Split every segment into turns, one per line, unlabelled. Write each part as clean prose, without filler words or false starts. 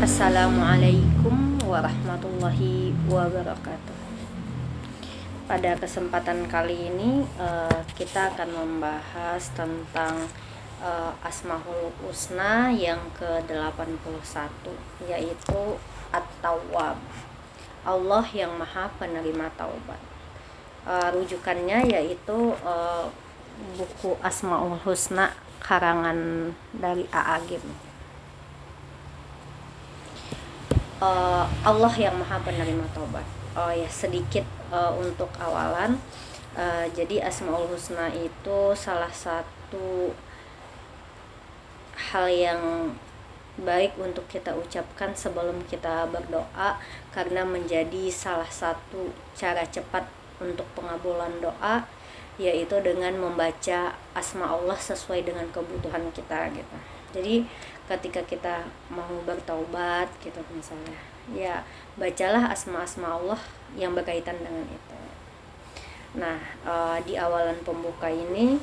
Assalamualaikum warahmatullahi wabarakatuh. Pada kesempatan kali ini kita akan membahas tentang Asmaul Husna yang ke-81, yaitu At-Tawwab, Allah yang Maha Penerima Taubat. Rujukannya yaitu buku Asmaul Husna karangan dari A.A. Gym. Allah yang Maha Penerima Taubat. Sedikit untuk awalan. Jadi Asmaul Husna itu salah satu hal yang baik untuk kita ucapkan sebelum kita berdoa, karena menjadi salah satu cara cepat untuk pengabulan doa, yaitu dengan membaca asma Allah sesuai dengan kebutuhan kita gitu. Jadi ketika kita mau bertaubat gitu misalnya, ya bacalah asma-asma Allah yang berkaitan dengan itu. Nah, di awalan pembuka ini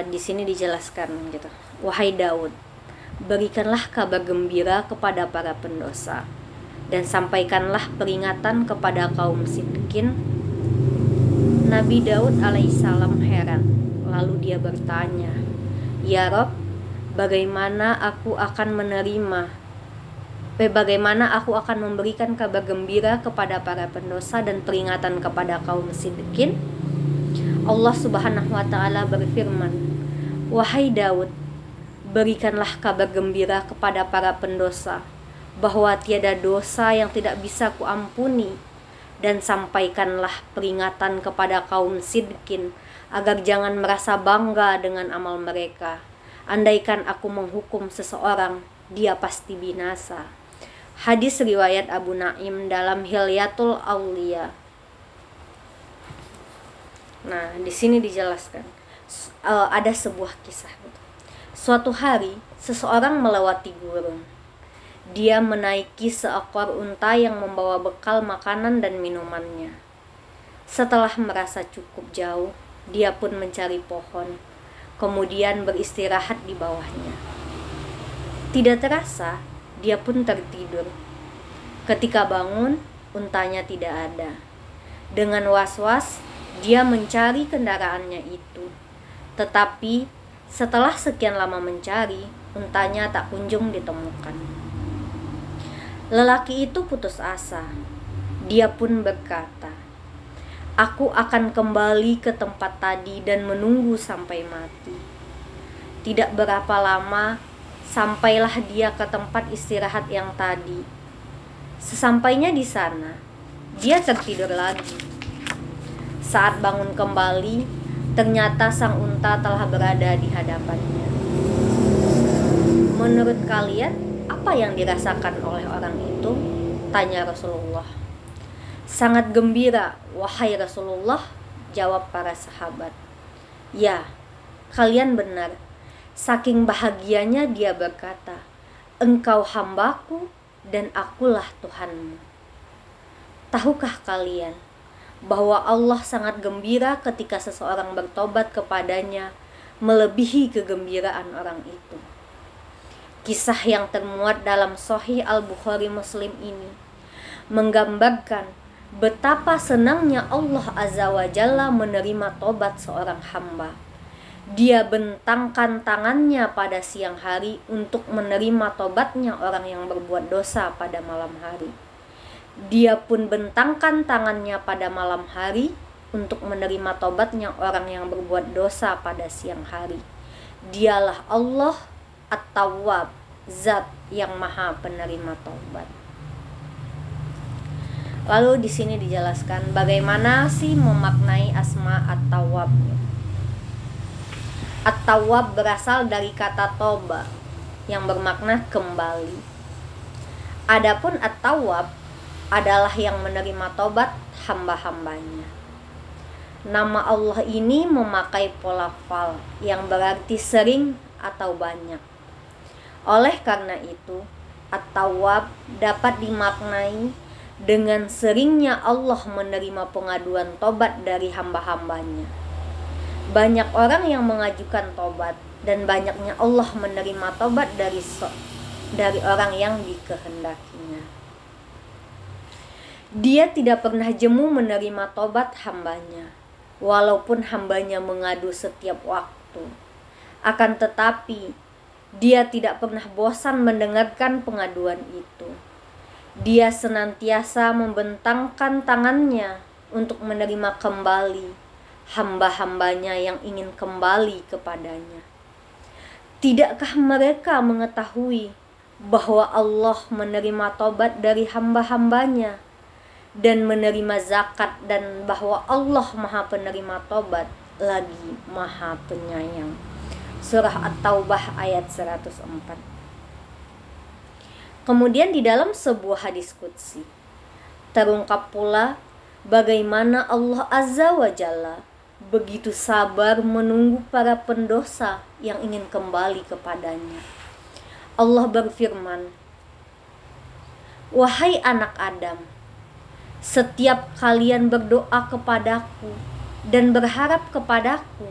di sini dijelaskan gitu. Wahai Daud, berikanlah kabar gembira kepada para pendosa dan sampaikanlah peringatan kepada kaum sidqin. Nabi Daud alaihissalam heran, lalu dia bertanya, "Ya Rob, bagaimana aku akan memberikan kabar gembira kepada para pendosa dan peringatan kepada kaum sidqin?" Allah Subhanahu wa ta'ala berfirman, "Wahai Daud, berikanlah kabar gembira kepada para pendosa bahwa tiada dosa yang tidak bisa kuampuni, dan sampaikanlah peringatan kepada kaum sidqin agar jangan merasa bangga dengan amal mereka. Andaikan aku menghukum seseorang, dia pasti binasa." Hadis riwayat Abu Naim dalam Hilyatul Aulia. Nah, di sini dijelaskan ada sebuah kisah. Suatu hari, seseorang melewati gurun. Dia menaiki seekor unta yang membawa bekal makanan dan minumannya. Setelah merasa cukup jauh, dia pun mencari pohon, kemudian beristirahat di bawahnya. Tidak terasa, dia pun tertidur. Ketika bangun, untanya tidak ada. Dengan was-was, dia mencari kendaraannya itu. Tetapi setelah sekian lama mencari, untanya tak kunjung ditemukan. Lelaki itu putus asa. Dia pun berkata, "Aku akan kembali ke tempat tadi dan menunggu sampai mati." Tidak berapa lama, sampailah dia ke tempat istirahat yang tadi. Sesampainya di sana, dia tertidur lagi. Saat bangun kembali, ternyata sang unta telah berada di hadapannya. "Menurut kalian, apa yang dirasakan oleh orang itu?" tanya Rasulullah. "Sangat gembira, wahai Rasulullah," jawab para sahabat. "Ya, kalian benar." Saking bahagianya dia berkata, "Engkau hambaku dan akulah Tuhanmu." Tahukah kalian bahwa Allah sangat gembira ketika seseorang bertobat kepadanya, melebihi kegembiraan orang itu? Kisah yang termuat dalam Sahih Al-Bukhari Muslim ini menggambarkan betapa senangnya Allah Azza wa Jalla menerima tobat seorang hamba. Dia bentangkan tangannya pada siang hari untuk menerima tobatnya orang yang berbuat dosa pada malam hari. Dia pun bentangkan tangannya pada malam hari untuk menerima tobatnya orang yang berbuat dosa pada siang hari. Dialah Allah At-Tawwab, Zat yang Maha Penerima Taubat. Lalu di sini dijelaskan bagaimana sih memaknai asma At-Tawwab. At-Tawwab berasal dari kata toba yang bermakna kembali. Adapun At-Tawwab adalah yang menerima tobat hamba-hambanya. Nama Allah ini memakai pola fal yang berarti sering atau banyak. Oleh karena itu, At-Tawwab dapat dimaknai dengan seringnya Allah menerima pengaduan tobat dari hamba-hambanya. Banyak orang yang mengajukan tobat dan banyaknya Allah menerima tobat dari orang yang dikehendakinya. Dia tidak pernah jemu menerima tobat hambanya, walaupun hambanya mengadu setiap waktu. Akan tetapi, dia tidak pernah bosan mendengarkan pengaduan itu. Dia senantiasa membentangkan tangannya untuk menerima kembali hamba-hambanya yang ingin kembali kepadanya. Tidakkah mereka mengetahui bahwa Allah menerima tobat dari hamba-hambanya dan menerima zakat, dan bahwa Allah Maha Penerima tobat lagi Maha Penyayang? Surah At-Taubah ayat 104. Kemudian di dalam sebuah hadis qudsi terungkap pula bagaimana Allah Azza wa Jalla begitu sabar menunggu para pendosa yang ingin kembali kepadanya. Allah berfirman, "Wahai anak Adam, setiap kalian berdoa kepadaku dan berharap kepadaku,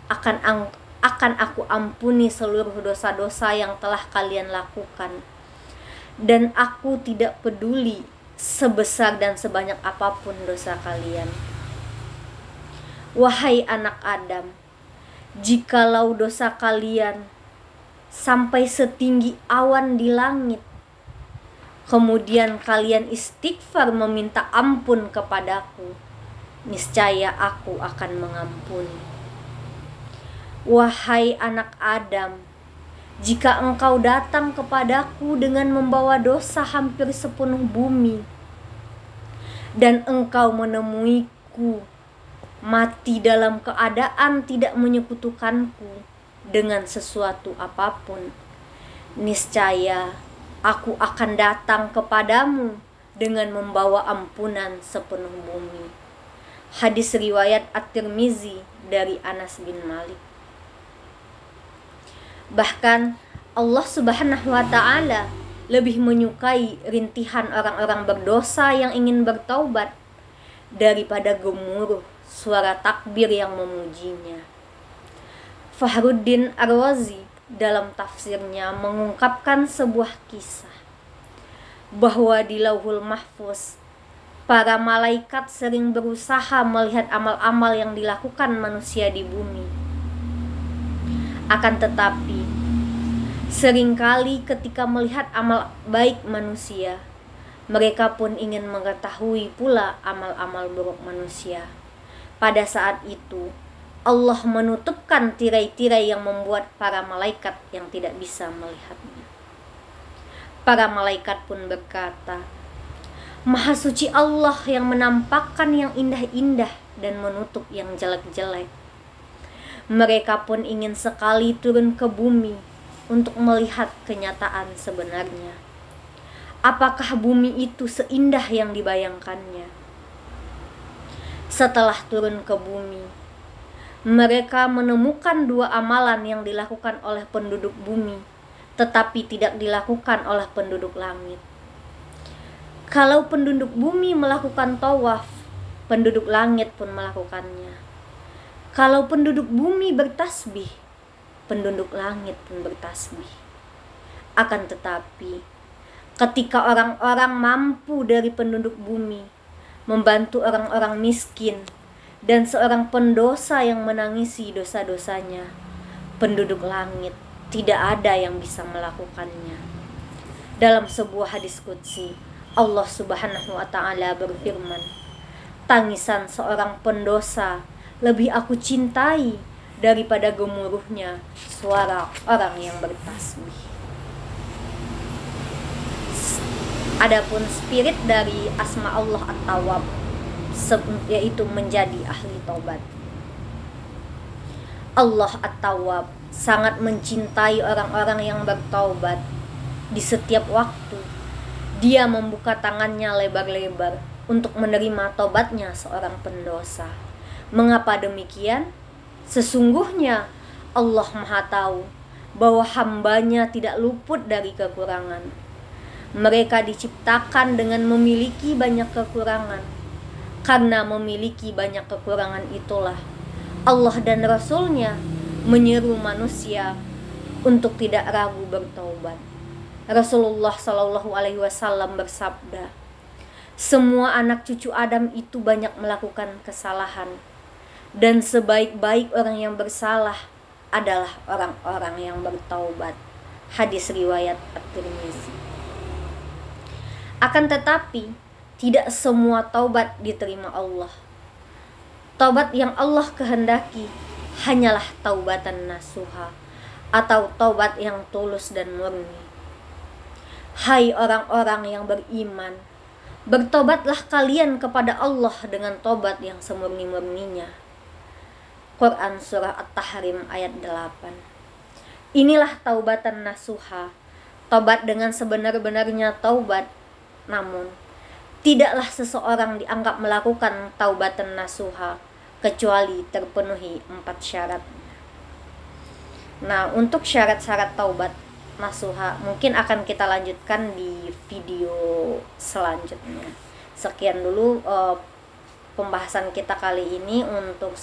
akan aku ampuni seluruh dosa-dosa yang telah kalian lakukan. Dan aku tidak peduli sebesar dan sebanyak apapun dosa kalian. Wahai anak Adam, jikalau dosa kalian sampai setinggi awan di langit, kemudian kalian istighfar meminta ampun kepadaku, niscaya aku akan mengampuni. Wahai anak Adam, jika engkau datang kepadaku dengan membawa dosa hampir sepenuh bumi, dan engkau menemuiku mati dalam keadaan tidak menyekutukanku dengan sesuatu apapun, niscaya aku akan datang kepadamu dengan membawa ampunan sepenuh bumi. Hadis riwayat At-Tirmizi dari Anas bin Malik. Bahkan Allah Subhanahu wa ta'ala lebih menyukai rintihan orang-orang berdosa yang ingin bertaubat daripada gemuruh suara takbir yang memujinya. Fahruddin Ar-Razi dalam tafsirnya mengungkapkan sebuah kisah bahwa di Lauhul Mahfuz para malaikat sering berusaha melihat amal-amal yang dilakukan manusia di bumi. Akan tetapi seringkali ketika melihat amal baik manusia, mereka pun ingin mengetahui pula amal-amal buruk manusia. Pada saat itu Allah menutupkan tirai-tirai yang membuat para malaikat yang tidak bisa melihatnya. Para malaikat pun berkata, "Maha suci Allah yang menampakkan yang indah-indah dan menutup yang jelek-jelek." Mereka pun ingin sekali turun ke bumi untuk melihat kenyataan sebenarnya. Apakah bumi itu seindah yang dibayangkannya? Setelah turun ke bumi, mereka menemukan dua amalan yang dilakukan oleh penduduk bumi, tetapi tidak dilakukan oleh penduduk langit. Kalau penduduk bumi melakukan tawaf, penduduk langit pun melakukannya. Kalau penduduk bumi bertasbih, penduduk langit pun bertasbih. Akan tetapi, ketika orang-orang mampu dari penduduk bumi membantu orang-orang miskin dan seorang pendosa yang menangisi dosa-dosanya, penduduk langit tidak ada yang bisa melakukannya. Dalam sebuah hadis qudsi, Allah Subhanahu wa ta'ala berfirman, "Tangisan seorang pendosa lebih aku cintai daripada gemuruhnya suara orang yang bertasbih." Adapun spirit dari asma Allah At-Tawwab, yaitu menjadi ahli taubat. Allah At-Tawwab sangat mencintai orang-orang yang bertaubat. Di setiap waktu Dia membuka tangannya lebar-lebar untuk menerima taubatnya seorang pendosa. Mengapa demikian? Sesungguhnya Allah Maha tahu bahwa hambanya tidak luput dari kekurangan. Mereka diciptakan dengan memiliki banyak kekurangan. Karena memiliki banyak kekurangan itulah Allah dan Rasul-Nya menyeru manusia untuk tidak ragu bertaubat. Rasulullah Shallallahu Alaihi Wasallam bersabda, semua anak cucu Adam itu banyak melakukan kesalahan, dan sebaik-baik orang yang bersalah adalah orang-orang yang bertaubat. Hadis riwayat At-Tirmizi. Akan tetapi, tidak semua taubat diterima Allah. Taubat yang Allah kehendaki hanyalah taubatan nasuha, atau taubat yang tulus dan murni. Hai orang-orang yang beriman, bertobatlah kalian kepada Allah dengan tobat yang semurni-murninya. Quran Surah At-Tahrim ayat 8. Inilah taubatan nasuha, tobat dengan sebenar-benarnya taubat. Namun, tidaklah seseorang dianggap melakukan taubatan nasuha kecuali terpenuhi 4 syarat. Nah, untuk syarat-syarat taubat nasuha mungkin akan kita lanjutkan di video selanjutnya. Sekian dulu pembahasan kita kali ini untuk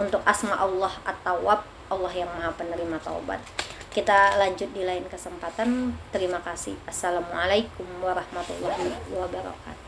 untuk asma Allah At-Tawwab, Allah yang Maha Penerima Taubat. Kita lanjut di lain kesempatan. Terima kasih. Assalamualaikum warahmatullahi wabarakatuh.